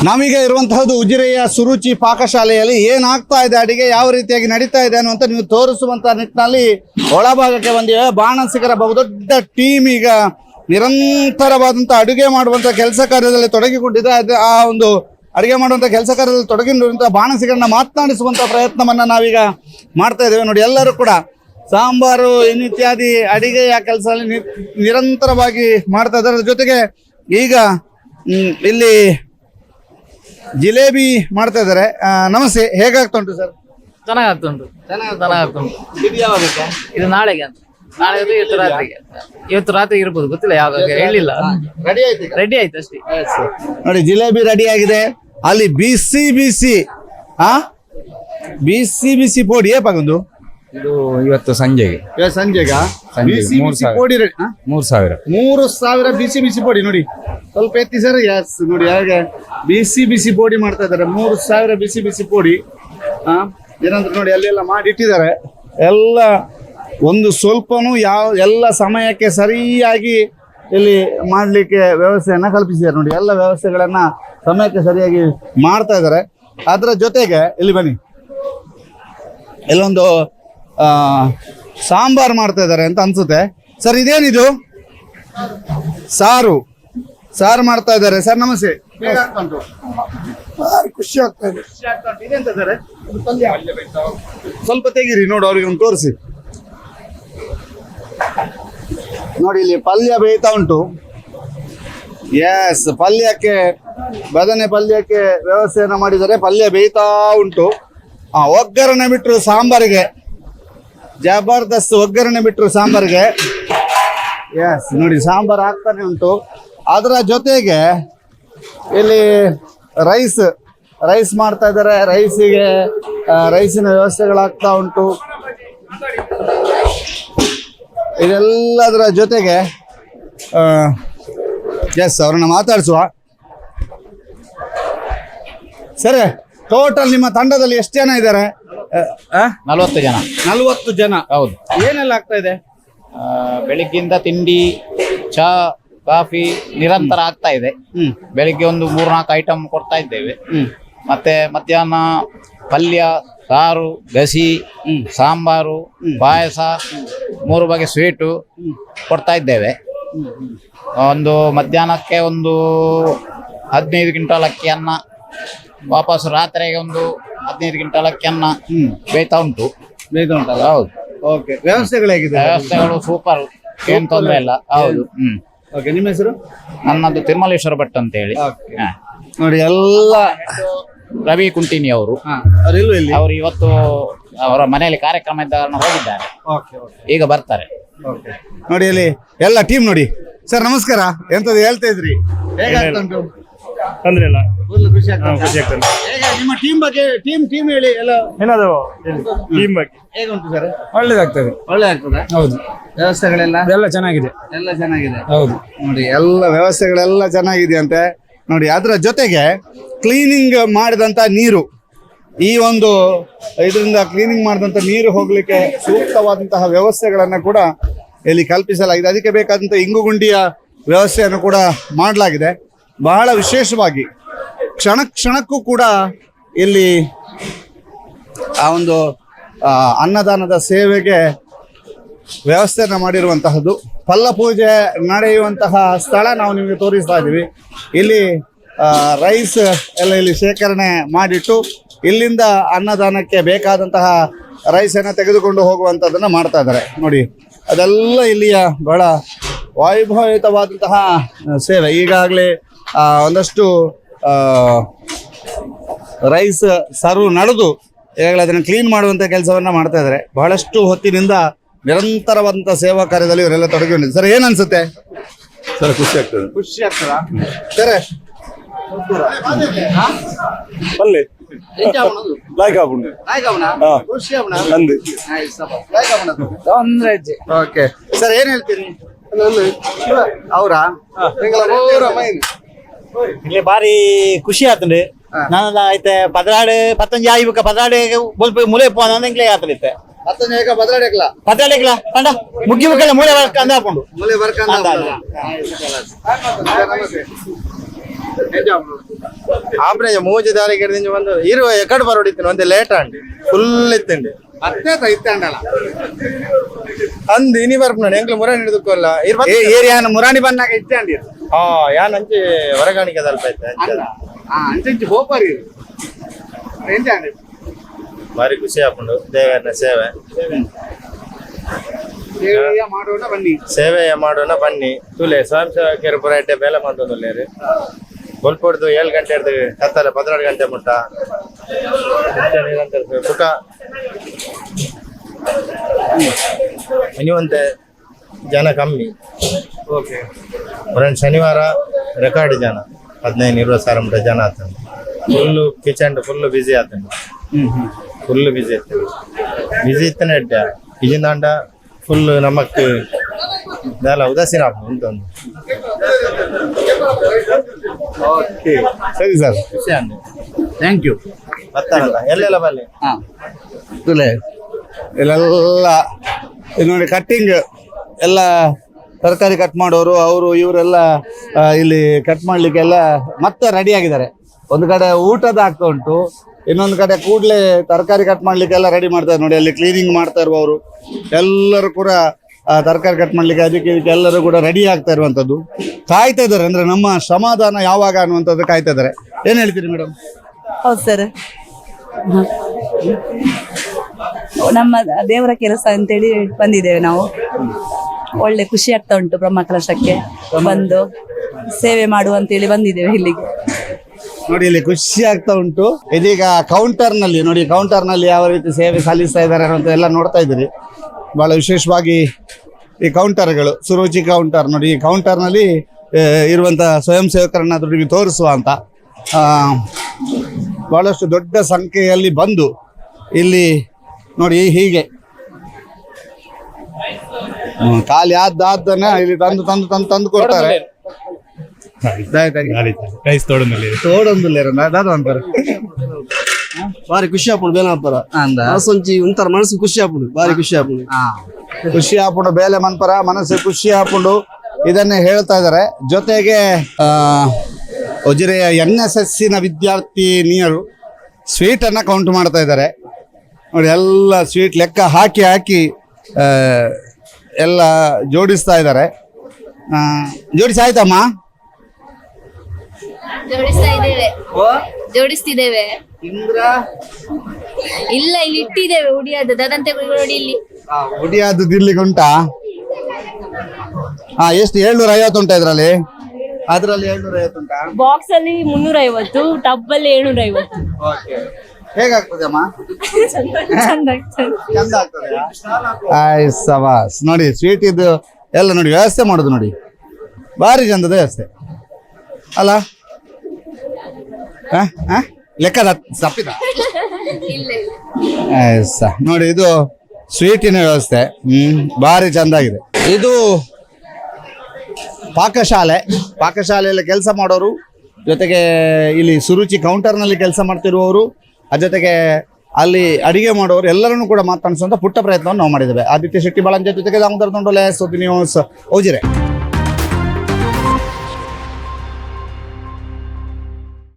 ನಾವೀಗ ಇರುವಂತಹದ್ದು ಉಜಿರೆಯ ಸುರುಚಿ ಪಾಕಶಾಲೆಯಲ್ಲಿ ಏನಾಗ್ತಾ ಇದೆ, ಅಡಿಗೆ ಯಾವ ರೀತಿಯಾಗಿ ನಡೀತಾ ಇದೆ ಅನ್ನುವಂತ ನೀವು ತೋರಿಸುವಂತ ನಿಟ್ಟಿನಲ್ಲಿ ಒಳಭಾಗಕ್ಕೆ ಬಂದಿವೆ. ಬಾಣಸಿಗರ ಬಹುದೊಡ್ಡ ಟೀಮ್ ಈಗ ನಿರಂತರವಾದಂತ ಅಡುಗೆ ಮಾಡುವಂತ ಕೆಲಸ ಕಾರ್ಯದಲ್ಲಿ ತೊಡಗಿಕೊಂಡಿದೆ. ಆ ಒಂದು ಅಡುಗೆ ಮಾಡುವಂತ ಕೆಲಸ ಕಾರ್ಯದಲ್ಲಿ ತೊಡಗಿರುವಂತಹ ಬಾಣಸಿಗರನ್ನ ಮಾತನಾಡಿಸುವಂತ ಪ್ರಯತ್ನವನ್ನ ನಾವೀಗ ಮಾಡ್ತಾ ಇದ್ದೇವೆ. ನೋಡಿ, ಎಲ್ಲರೂ ಕೂಡ ಸಾಂಬಾರು ಇನ್ನಿತ್ಯಾದಿ ಅಡಿಗೆಯ ಕೆಲಸದಲ್ಲಿ ನಿರಂತರವಾಗಿ ಮಾಡ್ತಾ ಇದ್ದಾರೆ. ಜೊತೆಗೆ ಈಗ ಇಲ್ಲಿ ಜಿಲೇಬಿ ಮಾಡ್ತಾ ಇದ್ದಾರೆ. ನಮಸ್ತೆ, ಹೇಗಾಗ್ತಾ ಉಂಟು ಸರ್? ಚೆನ್ನಾಗ್ತುಂಟು. ಇದು ಯಾವಾಗ? ಇದು ನಾಳೆಗೆ ಅಂತ. ನಾಳೆ ಇವತ್ತು ರಾತ್ರಿ ಇರ್ಬೋದು, ಗೊತ್ತಿಲ್ಲ, ಯಾವಾಗ ಹೇಳಿಲ್ಲ. ರೆಡಿ ಆಯ್ತು ಅಷ್ಟೇ. ನೋಡಿ, ಜಿಲೇಬಿ ರೆಡಿ ಆಗಿದೆ. ಅಲ್ಲಿ ಬಿಸಿ ಬಿಸಿ ಬಿಸಿ ಪೋಡಿ ಏಪಾಗೊಂದು ಇದು ಇವತ್ತು ಸಂಜೆಗೆ ಪೋಡಿ ರೆಡಿ. 3000 ಬಿಸಿ ಬಿಸಿ ಪೋಡಿ ನೋಡಿ, ಸ್ವಲ್ಪ ಎತ್ತಿ ಸರ್. ಎಸ್, ನೋಡಿ ಹಾಗೆ ಬಿಸಿ ಪೋಡಿ ಮಾಡ್ತಾ ಇದ್ದಾರೆ. 3000 ಬಿಸಿ ಪೋಡಿ. ಏನಂದ್ರೆ ನೋಡಿ, ಅಲ್ಲೆಲ್ಲ ಮಾಡಿಟ್ಟಿದ್ದಾರೆ. ಎಲ್ಲ ಒಂದು ಸ್ವಲ್ಪನೂ ಎಲ್ಲ ಸಮಯಕ್ಕೆ ಸರಿಯಾಗಿ ಇಲ್ಲಿ ಮಾಡಲಿಕ್ಕೆ ವ್ಯವಸ್ಥೆಯನ್ನ ಕಲ್ಪಿಸಿದ್ದಾರೆ. ನೋಡಿ, ಎಲ್ಲ ವ್ಯವಸ್ಥೆಗಳನ್ನ ಸಮಯಕ್ಕೆ ಸರಿಯಾಗಿ ಮಾಡ್ತಾ ಇದ್ದಾರೆ. ಅದರ ಜೊತೆಗೆ ಇಲ್ಲಿ ಬನ್ನಿ, ಇಲ್ಲೊಂದು ಸಾಂಬಾರ್ ಮಾಡ್ತಾ ಇದ್ದಾರೆ ಅಂತ ಅನ್ಸುತ್ತೆ ಸರ್. ಇದೇನಿದು? ಸಾರು ಮಾಡ್ತಾ ಇದ್ದಾರೆ. ಸರ್ ನಮಸ್ತೆ, ಖುಷಿ ಆಗ್ತಾ ಇದೆ. ಇದೆಂತ ಸರ್? ಸ್ವಲ್ಪ ತೆಗೀರಿ, ನೋಡು, ಅವ್ರಿಗೆ ಒಂದು ತೋರಿಸಿ. ನೋಡಿ, ಇಲ್ಲಿ ಪಲ್ಯ ಬೇಯ್ತಾ ಉಂಟು. ಎಸ್, ಬದನೆ ಪಲ್ಯಕ್ಕೆ ವ್ಯವಸ್ಥೆಯನ್ನ ಮಾಡಿದ್ದಾರೆ. ಪಲ್ಯ ಬೇಯ್ತಾ ಉಂಟು. ಒಗ್ಗರಣೆ ಬಿಟ್ಟರು ಸಾಂಬಾರಿಗೆ, ಜಬರ್ದಸ್ತ್ ಒಗ್ಗರಣೆ ಬಿಟ್ಟರು ಸಾಂಬಾರಿಗೆ. ಎಸ್, ನೋಡಿ, ಸಾಂಬಾರು ಆಗ್ತಾನೆ ಉಂಟು. ಅದರ ಜೊತೆಗೆ ಇಲ್ಲಿ ರೈಸ್ ಮಾಡ್ತಾ ಇದ್ದಾರೆ. ರೈಸಿನ ವ್ಯವಸ್ಥೆಗಳಾಗ್ತಾ ಉಂಟು. ಇದೆಲ್ಲದರ ಜೊತೆಗೆ ಎಸ್, ಅವ್ರನ್ನ ಮಾತಾಡಿಸುವ. ಸರಿ, ಟೋಟಲ್ ನಿಮ್ಮ ತಂಡದಲ್ಲಿ ಎಷ್ಟು ಜನ ಇದ್ದಾರೆ? 40 ಜನ. ಹೌದು. ಏನೆಲ್ಲ ಆಗ್ತಾ ಇದೆ? ಬೆಳಿಗ್ಗೆಯಿಂದ ತಿಂಡಿ, ಚಾ, ಕಾಫಿ ನಿರಂತರ ಆಗ್ತಾ ಇದೆ. ಬೆಳಿಗ್ಗೆ ಒಂದು 3-4 ಐಟಮ್ ಕೊಡ್ತಾ ಇದ್ದೇವೆ. ಮತ್ತೆ ಮಧ್ಯಾಹ್ನ ಪಲ್ಯ, ಸಾರು, ಗಸಿ, ಸಾಂಬಾರು, ಪಾಯಸ, 3 ಬಗೆ ಸ್ವೀಟು ಕೊಡ್ತಾ ಇದ್ದೇವೆ. ಒಂದು ಮಧ್ಯಾಹ್ನಕ್ಕೆ ಒಂದು 15 ಕ್ವಿಂಟಾಲ್ ಅಕ್ಕಿ ಅನ್ನ, ವಾಪಸ್ ರಾತ್ರಿಗೆ ಒಂದು 15 ಕ್ವಿಂಟಾಲ್ ಅಕ್ಕಿ ಅನ್ನ ಬೇಯ್ತಾ ಉಂಟು. ಹೌದು. ಓಕೆ, ವ್ಯವಸ್ಥೆಗಳು ಹೇಗಿದೆ? ವ್ಯವಸ್ಥೆಗಳು ಸೂಪರ್, ಏನ್ ತೊಂದರೆ ಇಲ್ಲ. ಹೌದು. ಓಕೆ, ನಿಮ್ಮ ಹೆಸರು? ನನ್ನದು ತಿರುಮಲೇಶ್ವರ ಭಟ್ ಅಂತ ಹೇಳಿ. ನೋಡಿ, ಎಲ್ಲ ರವಿ ಕುಂಟಿನಿ ಅವರು ಇವತ್ತು ಅವರ ಮನೆಯಲ್ಲಿ ಕಾರ್ಯಕ್ರಮ ಇದ್ದ ಕಾರಣ ಹೋಗಿದ್ದಾರೆ. ಈಗ ಬರ್ತಾರೆ. ನೋಡಿ, ಅಲ್ಲಿ ಎಲ್ಲ ಟೀಮ್ ನೋಡಿ. ಸರ್ ನಮಸ್ಕಾರ, ಎಂತದ್ದು ಹೇಳ್ತಾ ಇದ್ರಿ? ಹೇಗಾಗ್ತಾ ಉಂಟು? ತೊಂದ್ರೆ ಇಲ್ಲ, ಖುಷಿ ಆಗ್ತದೆ. ನಿಮ್ಮ ಟೀಮ್ ಬಗ್ಗೆ ಟೀಮ್ ಹೇಳಿ. ಎಲ್ಲ ಏನದು ಟೀಮ್ ಬಗ್ಗೆ ಹೇಗುಂಟು ಸರ್? ಒಳ್ಳೇದಾಗ್ತದೆ. ಹೌದು. ವ್ಯವಸ್ಥೆಗಳೆಲ್ಲ ಎಲ್ಲ ಚೆನ್ನಾಗಿದೆ. ಹೌದು. ನೋಡಿ, ಎಲ್ಲ ವ್ಯವಸ್ಥೆಗಳೆಲ್ಲ ಚೆನ್ನಾಗಿದೆ ಅಂತೆ. ನೋಡಿ, ಅದರ ಜೊತೆಗೆ ಕ್ಲೀನಿಂಗ್ ಮಾಡಿದಂತ ನೀರು, ಈ ಒಂದು ಇದರಿಂದ ಕ್ಲೀನಿಂಗ್ ಮಾಡಿದಂತ ನೀರು ಹೋಗ್ಲಿಕ್ಕೆ ಸೂಕ್ತವಾದಂತಹ ವ್ಯವಸ್ಥೆಗಳನ್ನ ಕೂಡ ಇಲ್ಲಿ ಕಲ್ಪಿಸಲಾಗಿದೆ. ಅದಕ್ಕೆ ಬೇಕಾದಂತ ಇಂಗುಗುಂಡಿಯ ವ್ಯವಸ್ಥೆಯನ್ನು ಕೂಡ ಮಾಡಲಾಗಿದೆ. ಬಹಳ ವಿಶೇಷವಾಗಿ ಕ್ಷಣಕ್ಕೂ ಕೂಡ ಇಲ್ಲಿ ಆ ಒಂದು ಅನ್ನದಾನದ ಸೇವೆಗೆ ವ್ಯವಸ್ಥೆಯನ್ನು ಮಾಡಿರುವಂತಹದ್ದು. ಫಲಪೂಜೆ ನಡೆಯುವಂತಹ ಸ್ಥಳ ನಾವು ನಿಮಗೆ ತೋರಿಸ್ತಾ ಇದ್ದೀವಿ. ಇಲ್ಲಿ ರೈಸ್ ಎಲ್ಲ ಇಲ್ಲಿ ಶೇಖರಣೆ ಮಾಡಿಟ್ಟು ಇಲ್ಲಿಂದ ಅನ್ನದಾನಕ್ಕೆ ಬೇಕಾದಂತಹ ರೈಸನ್ನು ತೆಗೆದುಕೊಂಡು ಹೋಗುವಂಥದ್ದನ್ನು ಮಾಡ್ತಾ ಇದ್ದಾರೆ. ನೋಡಿ, ಅದೆಲ್ಲ ಇಲ್ಲಿಯ ಬಹಳ ವೈಭವಯುತವಾದಂತಹ ಸೇವೆ. ಈಗಾಗಲೇ ಒಂದಷ್ಟು ರೈಸ್ ಸರ್ವ್ ನಡೆದು ಈಗಾಗಲೇ ಅದನ್ನು ಕ್ಲೀನ್ ಮಾಡುವಂಥ ಕೆಲಸವನ್ನು ಮಾಡ್ತಾ ಇದ್ದಾರೆ. ಬಹಳಷ್ಟು ಹೊತ್ತಿನಿಂದ ನಿರಂತರವಾದಂಥ ಸೇವಾ ಕಾರ್ಯದಲ್ಲಿ ಇವರೆಲ್ಲ ತೊಡಗಿಕೊಂಡಿದ್ದಾರೆ. ಸರ್, ಏನ್ ಅನ್ಸುತ್ತೆ? ಸರ್, ಖುಷಿ ಆಗ್ತದೆ. ಖುಷಿ ಆಗ್ತದಾ? ಸರ್, ಪಲ್ಲೆ ಓಕೆ ಸರ್, ಏನ್ ಹೇಳ್ತೀರಿ? ಅವರಾ ಇಲ್ಲಿ ಬಾರಿ ಖುಷಿ ಆತಂಡೆ. ನಾನು ಆಯ್ತೆ ಪದರಾಡು 15 ಆಯ್ಬೇಕು. ಪದರಾಡು ಬೊಲ್ಪ ಮುಲೆ ಪೋನ ಇಂಗ್ಲೇ ಆತಲಿತ್ತೆ. ಪದರಾಡಕ್ಲ ಕಂಡ ಮುಗ್ಗಿ ಮುಕ್ಕಲ್ಲ ಮೂಲೆ ವರ್ಕ ಅಂದ ಹಾಕೊಂಡು ಮೂಲೆ ವರ್ಕ ಆಪರೇಷನ್ ಮೂಜಿ ದಾರಿ ಗಿಡದಿಂದ ಒಂದು ಇರುವ ಎಕಡೆ ಬರೋಡಿತ್ತು ಒಂದು ಲೇಟ್ ಅಂಡಿ ಫುಲ್ ಇತ್ತಂಡಿ ಮತ್ತೆ ಇತ್ತಂಡಲ್ಲ ಅಂದ್ ಇನಿ ಬರ್ಪ ನೋಡಿ ಎಂಕ್ಲು ಮುರ ಹಿಡಿದುಕೋಲ್ಲ ಏರಿಯಾನ ಮುರಾಣಿ ಬಂದಾಗ ಇತ್ತಂಡಿ ಹಾ ಯಾನ್ ಅಂಚಿ ಹೊರಗಾಣಿಕೆ ಸ್ವಲ್ಪ ಐತೆ ಅಂಚೆ ಹೋಗ್ಬಾರಿ ಎಂಚಂಡಿ ಭಾರಿ ಖುಷಿ ಹಾಕೊಂಡು ದೇವರ ಸೇವೆ ಸೇವೆಯ ಮಾಡೋಣ ಬನ್ನಿ ಸೇವೆಯ ಮಾಡೋಣ ಬನ್ನಿ ತುಲೆ ಸ್ವಯಂ ಸೇವಕರು ಪುರ ಎಡ್ಡೆ ಬೇಲೆ ಮಂದೊಂದುಲ್ಲೇರಿ ಬೊಲ್ಪೊಡ್ದು 7 ಗಂಟೆ ಹಿಡ್ದು ಕತ್ತಲೆ 12 ಗಂಟೆ ಮುಟ್ಟ ನಿರಂತರ ಪುಟ ಇನಿವಂತೆ ಜನ ಕಮ್ಮಿ ಓಕೆ ಒಂದು ಶನಿವಾರ ರೆಕಾರ್ಡ್ ಜನ 15-20 ಸಾವಿರ ಮುಟ್ಟ ಜನ ಆತಂದು ಫುಲ್ಲು ಕಿಚನ್ ಫುಲ್ಲು ಬಿಸಿ ಆತಂದು ಫುಲ್ಲು ಬಿಸಿ ಇತ್ತು ಬಿಸಿ ಇತ್ತನೆ ಎಡ್ಡ ಇಜಿಂದಾಂಡ ಫುಲ್ ನಮಕ್ ಇದೆಲ್ಲ ಉದಾಸೀನ ಉಂಟೊಂದು ಓಕೆ ಸರಿ ಸರ್ ಖುಷಿ ಅಂದೆ ಥ್ಯಾಂಕ್ ಯು ಬರ್ತಾರಲ್ಲ ಎಲ್ಲೆಲ್ಲ ಬಲ್ಲಿ ತುಲೆ ಇಲ್ಲೆಲ್ಲ ಇದು ನೋಡಿ ಕಟ್ಟಿಂಗ್ ಎಲ್ಲ ತರಕಾರಿ ಕಟ್ ಮಾಡೋರು ಅವರು ಇವರೆಲ್ಲ ಇಲ್ಲಿ ಕಟ್ ಮಾಡ್ಲಿಕ್ಕೆಲ್ಲ ಮತ್ತೆ ರೆಡಿ ಆಗಿದ್ದಾರೆ. ಒಂದು ಕಡೆ ಊಟದ ಆಗ್ತಾ ಉಂಟು, ಇನ್ನೊಂದು ಕಡೆ ಕೂಡಲೇ ತರಕಾರಿ ಕಟ್ ಮಾಡ್ಲಿಕ್ಕೆಲ್ಲ ರೆಡಿ ಮಾಡ್ತಾರೆ ನೋಡಿ. ಅಲ್ಲಿ ಕ್ಲೀನಿಂಗ್ ಮಾಡ್ತಾ ಇರುವವರು ಎಲ್ಲರೂ ಕೂಡ ತರಕಾರಿ ಕಟ್ ಮಾಡ್ಲಿಕ್ಕೆ ಅದಕ್ಕೆ ಇದಕ್ಕೆ ಎಲ್ಲರೂ ಕೂಡ ರೆಡಿ ಆಗ್ತಾ ಇರುವಂತದ್ದು ಕಾಯ್ತಾ ಇದ್ದಾರೆ. ಅಂದ್ರೆ ನಮ್ಮ ಶ್ರಮದಾನ ಯಾವಾಗ ಅನ್ನುವಂಥದ್ದು ಕಾಯ್ತಾ ಇದ್ದಾರೆ. ಏನ್ ಹೇಳ್ತೀರಿ ಮೇಡಮ್? ಹೌದು ಸರ್, ನಮ್ಮ ದೇವರ ಕೆಲಸ ಅಂತೇಳಿ ಬಂದಿದ್ದೇವೆ ನಾವು. ಒಳ್ಳೆ ಖುಷಿ ಆಗ್ತಾ ಉಂಟು ಬ್ರಹ್ಮ ಕಲಶಕ್ಕೆ ಬಂದು ಸೇವೆ ಮಾಡುವಂತೇಳಿ ಬಂದಿದ್ದೇವೆ ಇಲ್ಲಿಗೆ. ನೋಡಿ ಇಲ್ಲಿ ಖುಷಿ ಆಗ್ತಾ ಉಂಟು. ಇದೀಗ ಕೌಂಟರ್ ನಲ್ಲಿ ನೋಡಿ, ಕೌಂಟರ್ ನಲ್ಲಿ ಯಾವ ರೀತಿ ಸೇವೆ ಸಲ್ಲಿಸ್ತಾ ಇದ್ದಾರೆ ಅಂತ ಎಲ್ಲ ನೋಡ್ತಾ ಇದ್ದೀರಿ. ಬಹಳ ವಿಶೇಷವಾಗಿ ಈ ಕೌಂಟರ್ಗಳು, ಸುರುಚಿ ಕೌಂಟರ್ ನೋಡಿ. ಈ ಕೌಂಟರ್ ನಲ್ಲಿ ಇರುವಂತ ಸ್ವಯಂ ಸೇವಕರನ್ನ ದುಡ್ಡಿಗೆ ತೋರಿಸುವ ಅಂತ ಬಹಳಷ್ಟು ದೊಡ್ಡ ಸಂಖ್ಯೆಯಲ್ಲಿ ಬಂದು ಇಲ್ಲಿ ನೋಡಿ ಹೀಗೆ ಖಾಲಿ ಆದ್ದನ್ನ ಇಲ್ಲಿ ತಂದು ತಂದು ತಂದು ತಂದು ಕೊಡ್ತಾರೆ. ಬಾರಿ ಖುಷಿ ಆಪುಂಡು ಬೇನಾಪುರ ಮನಸ್ಸೊಂಚಿ ಒಂಥರ ಮನಸ್ಸು ಖುಷಿ ಆಪುಂಡು, ಬಾರಿ ಖುಷಿ ಆಪುಂಡು. ಖುಷಿ ಆಪುಂಡು, ಬೇಲೆ ಮನ್ಪರ ಮನಸ್ಸು ಖುಷಿ ಆಪುಂಡು ಇದನ್ನೇ ಹೇಳ್ತಾ ಇದ್ದಾರೆ. ಜೊತೆಗೆ ಉಜಿರೆಯ NSSನ ವಿದ್ಯಾರ್ಥಿನಿಯರು ಸ್ವೀಟ್ ಅನ್ನ ಕೌಂಟ್ ಮಾಡ್ತಾ ಇದ್ದಾರೆ ನೋಡಿ. ಎಲ್ಲ ಸ್ವೀಟ್ ಲೆಕ್ಕ ಹಾಕಿ ಹಾಕಿ ಎಲ್ಲ ಜೋಡಿಸ್ತಾ ಇದ್ದಾರೆ. ಜೋಡಿಸಿ ಆಯ್ತಮ್ಮ? ಜೋಡಿಸ್ತಿದ್ದೇವೆ. ಇಲ್ಲ, ಇಲ್ಲಿ ಇಟ್ಟಿದ್ದೇವೆ ಉಡಿಯಾದ ಅದಂತೆ ನೋಡಿ. ಇಲ್ಲಿ ಉಡಿಯಾದ ತಿನ್ಲಿಕ್ಕೆ ಉಂಟಾ? ಎಷ್ಟು 750 ಉಂಟಾ ಇದ್ರಲ್ಲಿ? ಅದ್ರಲ್ಲಿ 750 ಉಂಟಾ? ಬಾಕ್ಸ್ ಅಲ್ಲಿ 350, ಟಬ್ ಅಲ್ಲಿ 750. ಹೇಗಾಗ್ತದೆ ಅಮ್ಮ? ಚಂದ ಆಗ್ತದೆ. ಸವಾಸ್ ನೋಡಿ, ಸ್ವೀಟ್ ಇದು ಎಲ್ಲ ನೋಡಿ ವ್ಯವಸ್ಥೆ ಮಾಡೋದು ನೋಡಿ, ಭಾರಿ ಚಂದದ ವ್ಯವಸ್ಥೆ ಅಲ್ಲ? ಲೆಕ್ಕ ತಪ್ಪಿದ ನೋಡಿ. ಇದು ಸ್ವೀಟಿನ ವ್ಯವಸ್ಥೆ ಭಾರಿ ಚಂದ ಆಗಿದೆ. ಇದು ಪಾಕಶಾಲೆಯಲ್ಲಿ ಕೆಲಸ ಮಾಡೋರು, ಜೊತೆಗೆ ಇಲ್ಲಿ ಸುರುಚಿ ಕೌಂಟರ್ನಲ್ಲಿ ಕೆಲಸ ಮಾಡ್ತಿರುವವರು, ಅದ್ರ ಜೊತೆಗೆ ಅಲ್ಲಿ ಅಡಿಗೆ ಮಾಡೋರು ಎಲ್ಲರನ್ನೂ ಕೂಡ ಮಾತಾಡಿಸುವಂತ ಪುಟ್ಟ ಪ್ರಯತ್ನವನ್ನು ನಾವು ಮಾಡಿದ್ದೇವೆ. ಆದಿತ್ಯ ಶೆಟ್ಟಿ ಬಳಂಜ ಜೊತೆಗೆ ದಾಮೋದರ ತೊಂಡೋಲೆ, ಸುದ್ದಿ ನ್ಯೂಸ್, ಉಜಿರೆ.